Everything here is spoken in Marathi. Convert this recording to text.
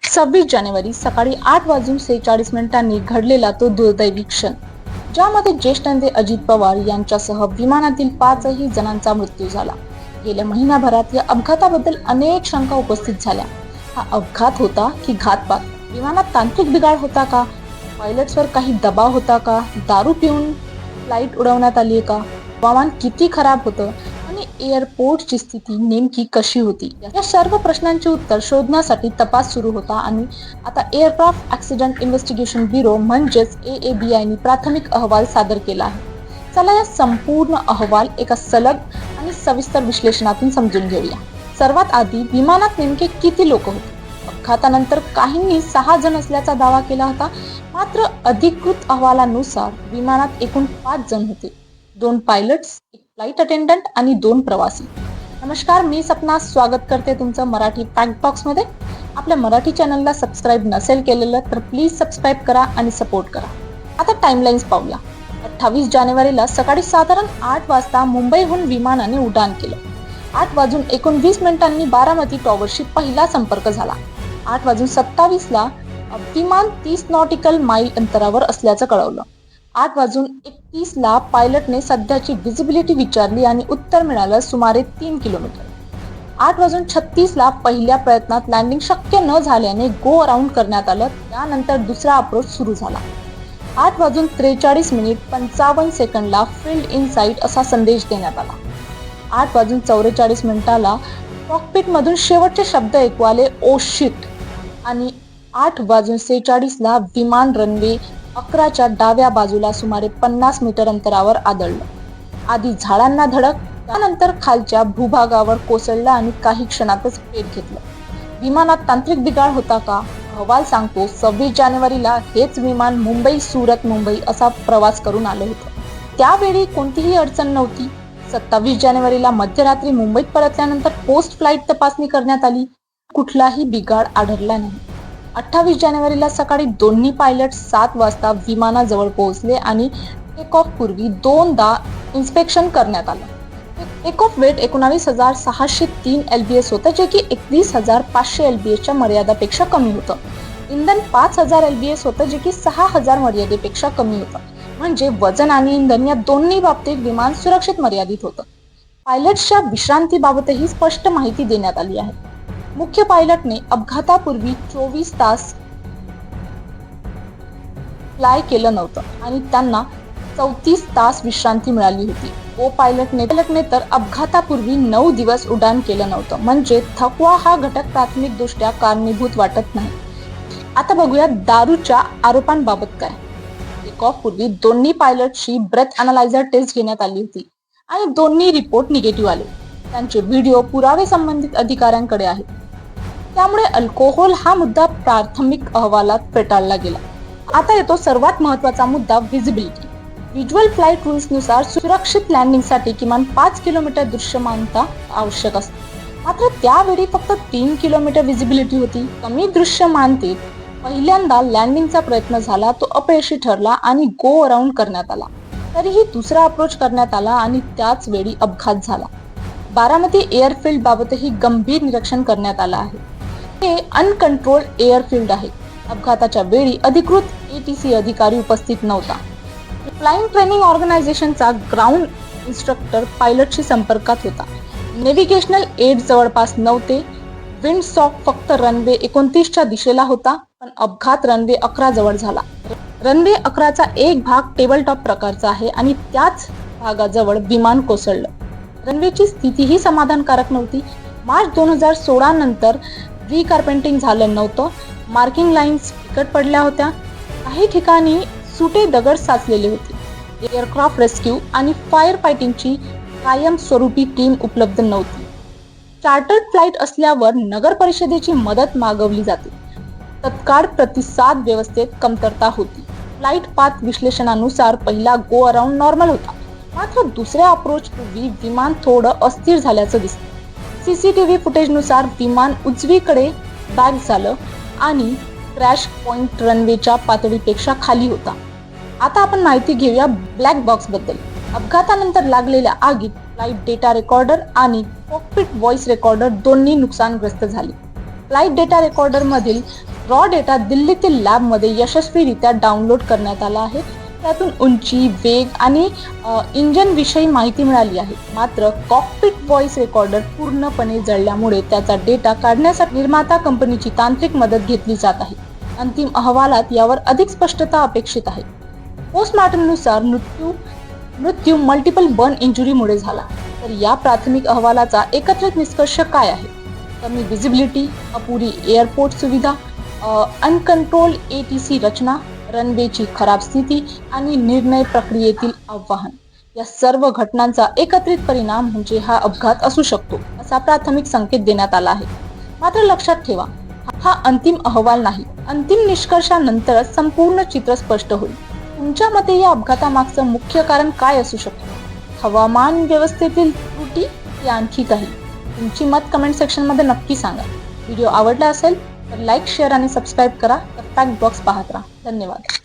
26 जानेवारी सकाळी 8:46 घडलेला तो दुर्दैवी क्षण, ज्यामध्ये ज्येष्ठ नेते अजित पवार यांच्यासह विमानातील 5ही जणांचा मृत्यू झाला. गेल्या महिनाभरात या अपघाताबद्दल अनेक शंका उपस्थित झाल्या. हा अपघात होता की घातपात? विमानात तांत्रिक बिघाड होता का? पायलट्सवर काही दबाव होता का? दारू पिऊन फ्लाईट उडवण्यात आली का? हवामान किती खराब होतं आणि एअरपोर्टची स्थिती नेमकी कशी होती? या सर्व प्रश्नांची उत्तर शोधण्यासाठी तपास सुरू होता आणि आता एअरक्राफ्ट ॲक्सिडेंट इन्व्हेस्टिगेशन ब्युरो म्हणजेच AABI प्राथमिक अहवाल सादर केला आहे. चला या संपूर्ण अहवाल एका सलग आणि सविस्तर विश्लेषणातून समजून घेऊया. सर्वात आधी, विमानात नेमके किती लोक होते? अपघातानंतर काहींनी 6 जण असल्याचा दावा केला होता, मात्र अधिकृत अहवालानुसार विमानात एकूण 5 जण होते. 2 पायलट्स, 1 फ्लाईट अटेंडंट आणि 2 प्रवासी. नमस्कार, मी सपना स्वागत करते तुमचं मराठी फॅक्ट बॉक्समध्ये. आपल्या मराठी चॅनलला सबस्क्राईब नसेल केलेलं तर प्लीज सबस्क्राईब करा आणि सपोर्ट करा. आता टाइमलाईन्स पाहूया. 28 जानेवारीला सकाळी साधारण 8 वाजता मुंबईहून विमानाने उड्डाण केलं. 8:19 बारामती टॉवरशी पहिला संपर्क झाला. 8:27 विमान 30 नॉटिकल माईल अंतरावर असल्याचं कळवलं. 8:31 पायलटने सध्याची व्हिजिबिलिटी विचारली आणि उत्तर मिळालं सुमारे 3 किलोमीटर. 8:36 पहिल्या प्रयत्नात लँडिंग शक्य न झाल्याने गो अराउंड करण्यात आलं. त्यानंतर दुसरा अप्रोच सुरू झाला. 8:43 फील्ड इन साईट असा संदेश देण्यात आला. 8:44 कॉकपिट मधून शेवटचे शब्द ऐकू आले, ओ शिट. आणि 8:46 विमान रनवे 11च्या डाव्या बाजूला सुमारे 50 मीटर अंतरावर आदळलं. आधी झाडांना धडक, त्यानंतर खालच्या भूभागावर कोसळलं आणि काही क्षणातच पेट घेतलं. विमानात तांत्रिक बिघाड होता का? अहवाल सांगतो 26 जानेवारीला हेच विमान मुंबई सुरत मुंबई असा प्रवास करून आलं होतं. त्यावेळी कोणतीही अडचण नव्हती. 27 जानेवारीला मध्यरात्री मुंबईत परतल्यानंतर पोस्ट फ्लाईट तपासणी करण्यात आली. कुठलाही बिघाड आढळला नाही. 28 जानेवारीला सकाळी दोन्ही पायलट 7 वाजता विमानाजवळ पोहोचले आणि टेक ऑफ पूर्वी 2दा इन्स्पेक्शन करण्यात आलं. टेक ऑफ वेट 19,603 LBS होतं, जे की 31,500 LBSच्या मर्यादापेक्षा कमी होतं. इंधन 5,000 LBS होतं, जे की 6,000 मर्यादेपेक्षा कमी होतं. म्हणजे वजन आणि इंधन या दोन्ही बाबतीत विमान सुरक्षित मर्यादित होतं. पायलट्सच्या विश्रांतीबाबतही स्पष्ट माहिती देण्यात आली आहे. मुख्य पायलटने अपघातापूर्वी 24 तास फ्लाय केलं नव्हतं आणि त्यांना 34 तास विश्रांती मिळाली होती. को पायलटने तर अपघातापूर्वी 9 दिवस उड्डाण केलं नव्हतं. म्हणजे थकवा हा घटक प्राथमिकदृष्ट्या कारणीभूत वाटत नाही. आता बघूया दारूच्या आरोपांबाबत काय. टेक ऑफ पूर्वी दोन्ही पायलटची ब्रेथ अनालायझर टेस्ट घेण्यात आली होती आणि दोन्ही रिपोर्ट निगेटिव्ह आले. त्यांचे व्हिडिओ पुरावे संबंधित अधिकाऱ्यांकडे आहेत. त्यामुळे अल्कोहोल हा मुद्दा प्राथमिक अहवालात फेटाळला गेला. आता येतो सर्वात महत्त्वाचा मुद्दा, व्हिजिबिलिटी. व्हिज्युअल फ्लाईट रूल्सनुसार सुरक्षित लँडिंगसाठी किमान 5 किलोमीटर दृश्यमानता आवश्यक असते. मात्र त्यावेळी फक्त 3 किलोमीटर व्हिजिबिलिटी होती. कमी दृश्यमानतेत पहिल्यांदा लँडिंगचा प्रयत्न झाला, तो अपयशी ठरला आणि गो अराउंड करण्यात आला. तरीही दुसरा अप्रोच करण्यात आला आणि त्याच वेळी अपघात झाला. बारामती एअरफील्ड बाबतही गंभीर निरीक्षण करण्यात आलं आहे. हे अनकंट्रोल्ड एअरफील्ड आहे. अपघाताच्या वेळी अधिकृत ATC अधिकारी उपस्थित नव्हता. फ्लाइंग ट्रेनिंग ऑर्गनायझेशनचा ग्राउंड इन्स्ट्रक्टर पायलटशी संपर्कात होता. नेव्हिगेशनल एड जवळपास नव्हते. विंड सॉक फक्त रनवे 29च्या दिशेला होता, पण अपघात रनवे 11 जवळ झाला. रनवे 11चा एक भाग टेबल टॉप प्रकारचा आहे आणि त्याच भागाजवळ विमान कोसळलं. रनवेची स्थितीही समाधानकारक नव्हती. मार्च 2016 नंतर रिकार्पेंटिंग झालं नव्हतं. मार्किंग लाईन्स फिकट पडल्या होत्या. काही ठिकाणी सुटे दगड साचलेले होते. एअरक्राफ्ट रेस्क्यू आणि फायर फायटिंगची कायमस्वरूपी टीम उपलब्ध नव्हती. चार्टर्ड फ्लाईट असल्यावर नगर परिषदेची मदत मागवली जाते. तत्काळ प्रतिसाद व्यवस्थेत कमतरता होती. फ्लाईट पाथ विश्लेषणानुसार पहिला गो अराउंड नॉर्मल होता, मात्र दुसऱ्या अप्रोच पूर्वी विमान थोडं अस्थिर झाल्याचं दिसतं. CCTV फुटेजनुसार विमान उजवीकडे बॅक झालं आणि क्रॅश पॉइंट रनवेच्या पातळीपेक्षा खाली होता. आता आपण माहिती घेऊया ब्लॅक बॉक्स बद्दल. अपघातानंतर लागलेल्या आगीत फ्लाईट डेटा रेकॉर्डर आणि कॉकपिट व्हॉइस रेकॉर्डर दोन्ही नुकसानग्रस्त झाले. फ्लाईट डेटा रेकॉर्डर मधील रॉ डेटा दिल्लीतील लॅबमध्ये यशस्वीरित्या डाउनलोड करण्यात आला आहे. त्यातून उंची, वेग आणि इंजिन विषयी माहिती मिळाली आहे. मात्र कॉकपिट व्हॉइस रेकॉर्डर पूर्णपणे जळल्यामुळे त्याचा डेटा काढण्यासाठी निर्माता कंपनीची तांत्रिक मदत घेतली जात आहे. अंतिम अहवालात यावर अधिक स्पष्टता अपेक्षित आहे. पोस्टमॉर्टमनुसार मृत्यू मल्टिपल बर्न इंजुरीमुळे झाला. तर या प्राथमिक अहवालाचा एकत्रित निष्कर्ष काय आहे? कमी विजिबिलिटी, अपुरी एअरपोर्ट सुविधा, अनकंट्रोल ATC रचना, रनवेची खराब स्थिती आणि निर्णय प्रक्रियेतील आव्हान या सर्व घटनांचा एकत्रित परिणाम म्हणजे हा अपघात असू शकतो असा प्राथमिक संकेत देण्यात आला आहे. मात्र लक्षात ठेवा, हा अंतिम अहवाल नाही. अंतिम निष्कर्षानंतरच संपूर्ण चित्र स्पष्ट होईल. तुमच्या मते या अपघातामागचं मुख्य कारण काय असू शकतं? हवामान व्यवस्थेतील त्रुटी की आणखी काही? तुमची मत कमेंट सेक्शनमध्ये नक्की सांगा. व्हिडिओ आवडला असेल तर लाईक, शेअर आणि सबस्क्राईब करा. फॅक्ट बॉक्स पाहत राहा. धन्यवाद.